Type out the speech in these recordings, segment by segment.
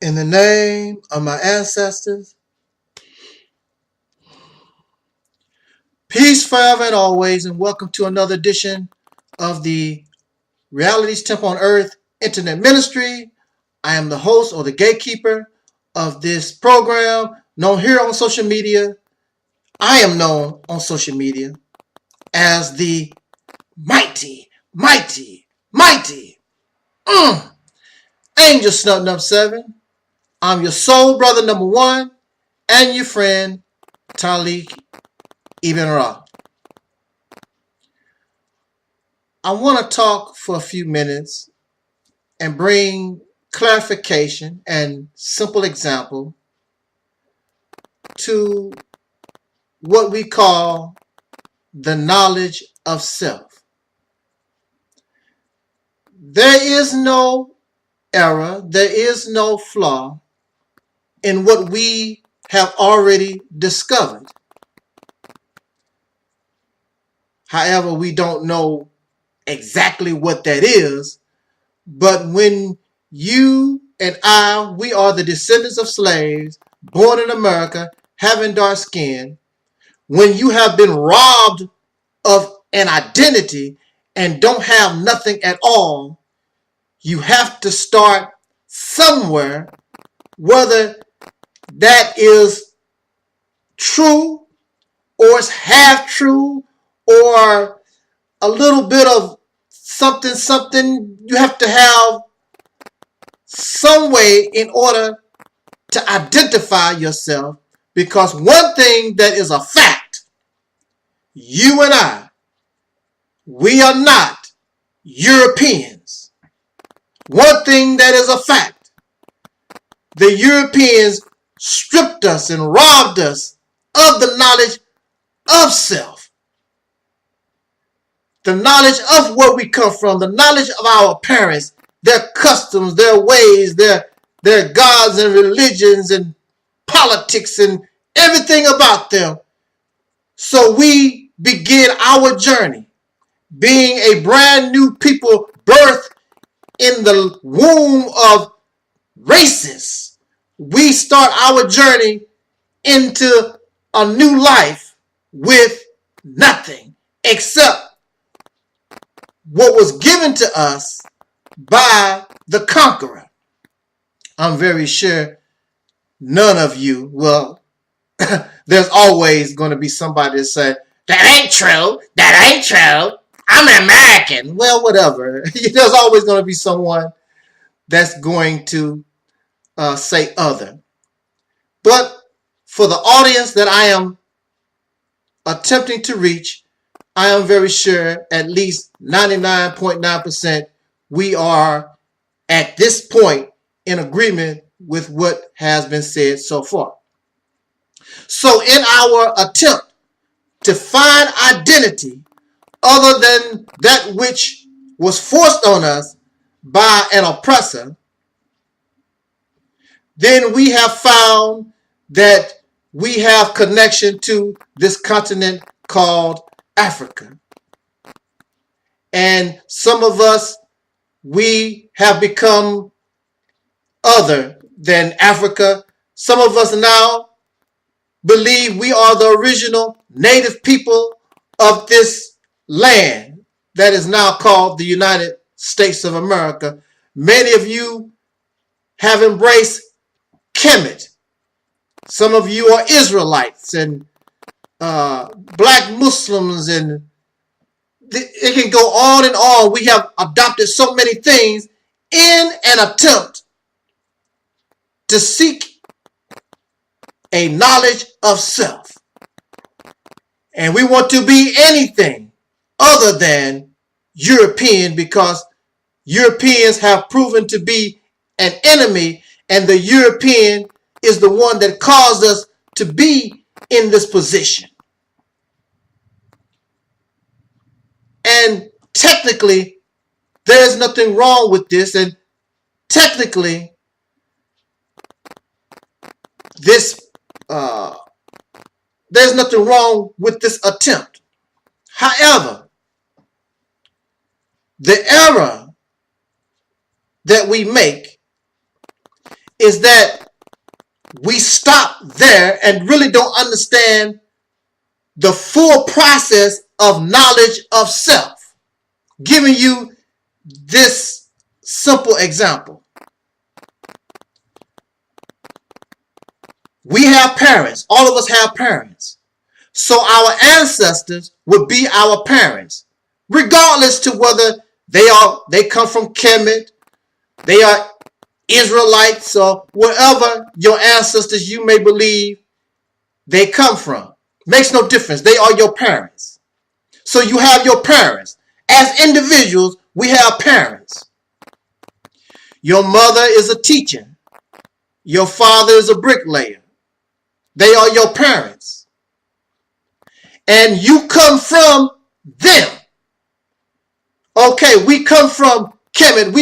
In the name of my ancestors, peace forever and always, and welcome to another edition of the Reality's Temple on Earth Internet Ministry. I am the host or the gatekeeper of this program, known here on social media. I am known on social media as the mighty Angel Snub Nub 7. I'm your soul brother number 1 and your friend Taalik Ibn'rad. I want to talk for a few minutes and bring clarification and simple example to what we call the knowledge of self. There is no error, there is no flaw in what we have already discovered. However, we don't know exactly what that is, but when you and I, we are the descendants of slaves, born in America, having dark skin, when you have been robbed of an identity and don't have nothing at all, you have to start somewhere, whether that is true or it's half true or a little bit of something. You have to have some way in order to identify yourself, because one thing that is a fact, you and I, we are not Europeans. One thing that is a fact, the Europeans stripped us and robbed us of the knowledge of self, the knowledge of where we come from, the knowledge of our parents, their customs, their ways, their gods and religions and politics and everything about them. So we begin our journey being a brand new people birthed in the womb of races. We start our journey into a new life with nothing except what was given to us by the conqueror. I'm very sure none of you, well, there's always going to be somebody that say, that ain't true, I'm an American. Well, whatever. There's always going to be someone that's going to say other. But for the audience that I am attempting to reach, I am very sure at least 99.9% we are at this point in agreement with what has been said so far. So in our attempt to find identity other than that which was forced on us by an oppressor, then we have found that we have connection to this continent called Africa. And some of us, we have become other than Africa. Some of us now believe we are the original native people of this land that is now called the United States of America. Many of you have embraced Kemet. Some of you are Israelites and black Muslims, and it can go on and on. We have adopted so many things in an attempt to seek a knowledge of self. And we want to be anything other than European, because Europeans have proven to be an enemy, and the European is the one that caused us to be in this position. And technically, there's nothing wrong with this, and technically, there's nothing wrong with this attempt. However, the error that we make is that we stop there and really don't understand the full process of knowledge of self. Giving you this simple example. We have parents. All of us have parents. So our ancestors would be our parents, regardless to whether they come from Kemet, they are Israelites, or wherever your ancestors you may believe they come from. Makes no difference. They are your parents. So you have your parents. As individuals, we have parents. Your mother is a teacher. Your father is a bricklayer. They are your parents. And you come from them. Okay, we come from Kemet.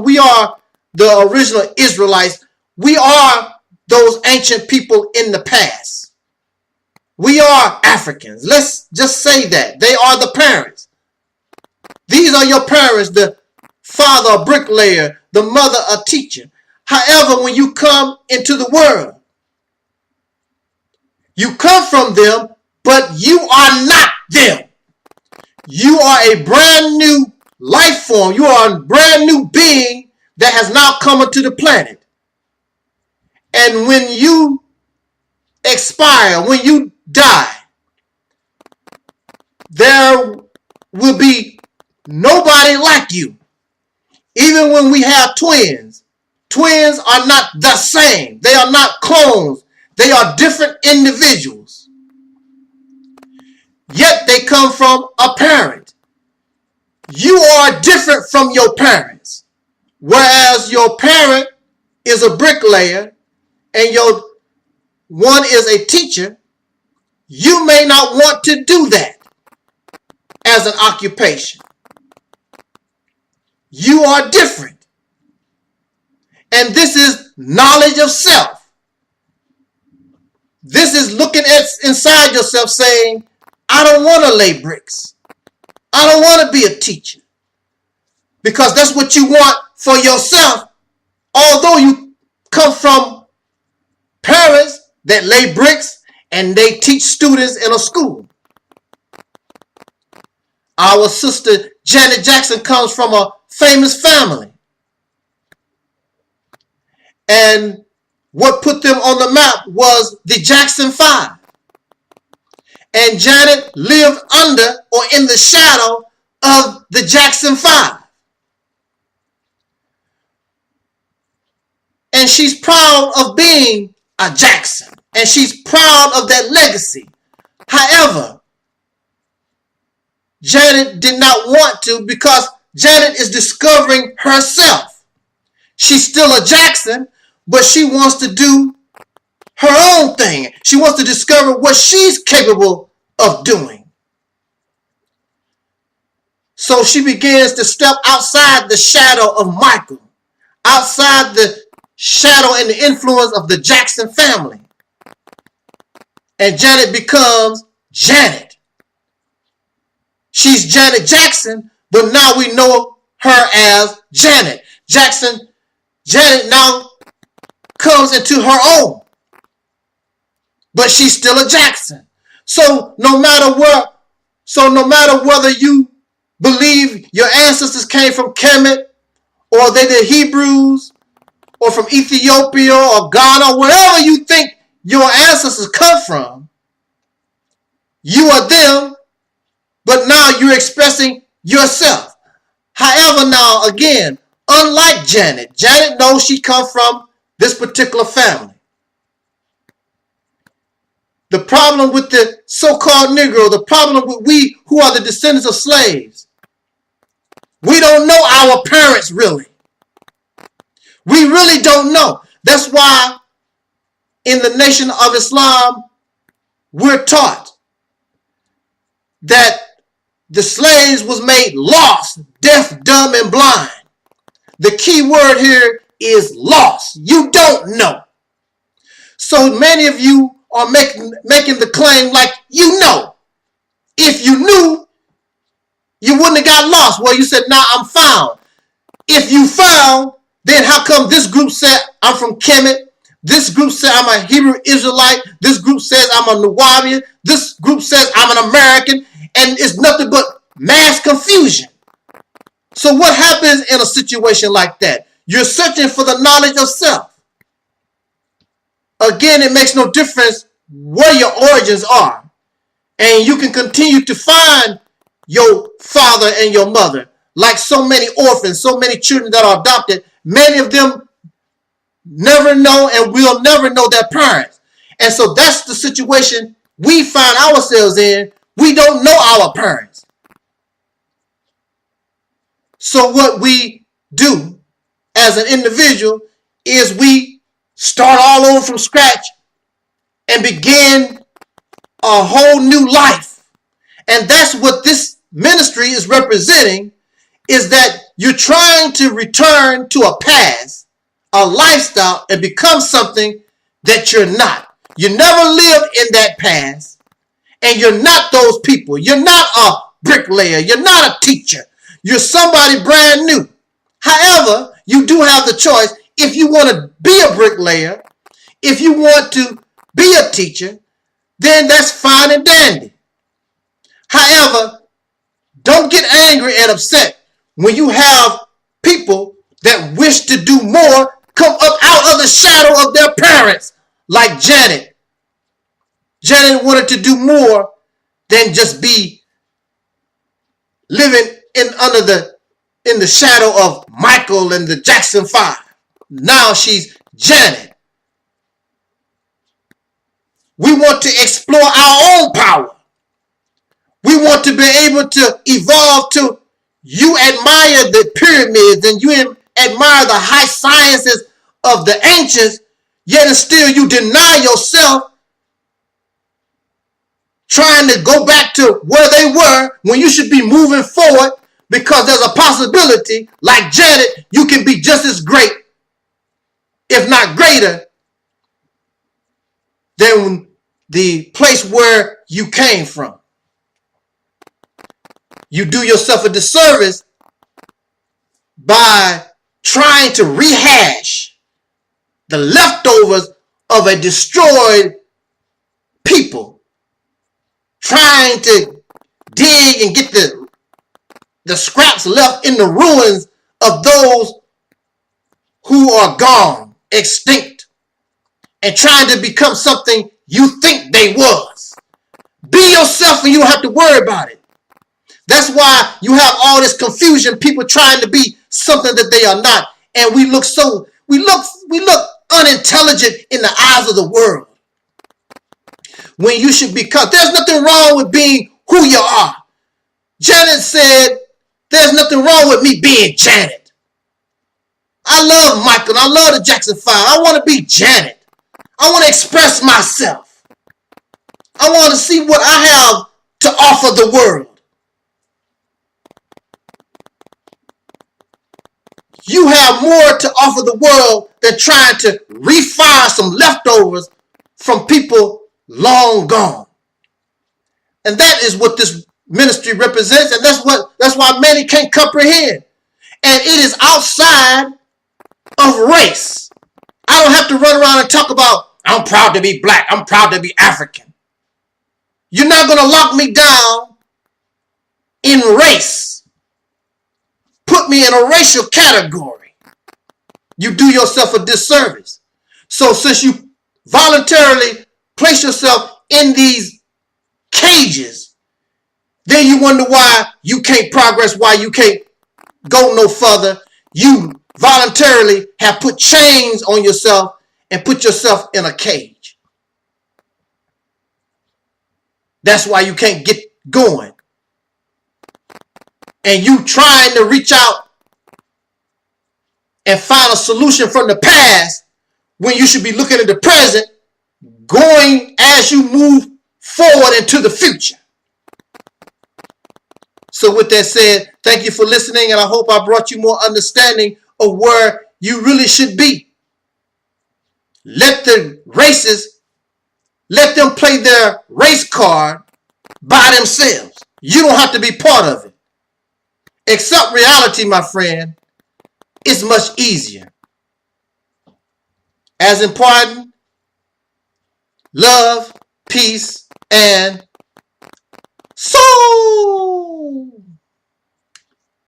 We are the original Israelites. We are those ancient people in the past. We are Africans. Let's just say that. They are the parents. These are your parents, the father a bricklayer, the mother a teacher. However, when you come into the world, you come from them, but you are not them. You are a brand new life form. You are a brand new being that has now come into the planet. And when you expire, when you die, there will be nobody like you. Even when we have twins, twins are not the same. They are not clones. They are different individuals. Yet they come from a parent. You are different from your parents. Whereas your parent is a bricklayer and your one is a teacher, you may not want to do that as an occupation. You are different. And this is knowledge of self. This is looking at inside yourself saying, I don't want to lay bricks. I don't want to be a teacher. Because that's what you want for yourself. Although you come from parents that lay bricks and they teach students in a school. Our sister Janet Jackson comes from a famous family. And what put them on the map was the Jackson 5. And Janet lived under or in the shadow of the Jackson 5. And she's proud of being a Jackson. And she's proud of that legacy. However, Janet did not want to because Janet is discovering herself. She's still a Jackson, but she wants to do her own thing. She wants to discover what she's capable of doing. So she begins to step outside the shadow of Michael, outside the shadow and the influence of the Jackson family. And Janet becomes Janet. She's Janet Jackson, but now we know her as Janet. Janet now comes into her own. But she's still a Jackson. So no matter whether you believe your ancestors came from Kemet, or they're the Hebrews, or from Ethiopia or Ghana, wherever you think your ancestors come from, you are them, but now you're expressing yourself. However, now again, unlike Janet knows she comes from this particular family. The problem with the so-called Negro, the problem with we who are the descendants of slaves, we don't know our parents really. We really don't know. That's why in the Nation of Islam, we're taught that the slaves was made lost, deaf, dumb, and blind. The key word here is lost. You don't know. So many of you are making the claim like you know. If you knew, you wouldn't have got lost. Well, you said, now I'm found. if you found, then how come this group said I'm from Kemet? This group said I'm a Hebrew Israelite. This group says I'm a Nubian. This group says I'm an American. And it's nothing but mass confusion. So what happens in a situation like that? You're searching for the knowledge of self. Again, it makes no difference where your origins are. And you can continue to find your father and your mother. Like so many orphans, so many children that are adopted, many of them never know and will never know their parents. And so that's the situation we find ourselves in. We don't know our parents. So what we do as an individual is we start all over from scratch and begin a whole new life. And that's what this ministry is representing, is that you're trying to return to a past, a lifestyle, and become something that you're not. You never lived in that past, and you're not those people. You're not a bricklayer. You're not a teacher. You're somebody brand new. However, you do have the choice. If you want to be a bricklayer, if you want to be a teacher, then that's fine and dandy. However, don't get angry and upset when you have people that wish to do more come up out of the shadow of their parents, like Janet. Janet wanted to do more than just be living in the shadow of Michael and the Jackson 5. Now she's Janet. We want to explore our own power. We want to be able to evolve to, you admire the pyramids and you admire the high sciences of the ancients, yet and still you deny yourself trying to go back to where they were when you should be moving forward, because there's a possibility, like Janet, you can be just as great, if not greater, than the place where you came from. You do yourself a disservice by trying to rehash the leftovers of a destroyed people, trying to dig and get the scraps left in the ruins of those who are gone, extinct, and trying to become something you think they was. Be yourself and you don't have to worry about it. That's why you have all this confusion, people trying to be something that they are not. And we look unintelligent in the eyes of the world, when you should become. There's nothing wrong with being who you are. Janet said, there's nothing wrong with me being Janet. I love Michael. I love the Jackson 5. I want to be Janet. I want to express myself. I want to see what I have to offer the world. You have more to offer the world than trying to refire some leftovers from people long gone. And that is what this ministry represents, and that's why many can't comprehend. And it is outside of race. I don't have to run around and talk about, I'm proud to be black, I'm proud to be African. You're not going to lock me down in race. Put me in a racial category. You do yourself a disservice. So since you voluntarily place yourself in these cages, then you wonder why you can't progress, why you can't go no further. You voluntarily have put chains on yourself and put yourself in a cage. That's why you can't get going. And you trying to reach out and find a solution from the past when you should be looking at the present, going as you move forward into the future. So with that said, thank you for listening, and I hope I brought you more understanding of where you really should be. Let the races, let them play their race card by themselves. You don't have to be part of it. Accept reality, my friend. it's much easier. As important, love, peace, and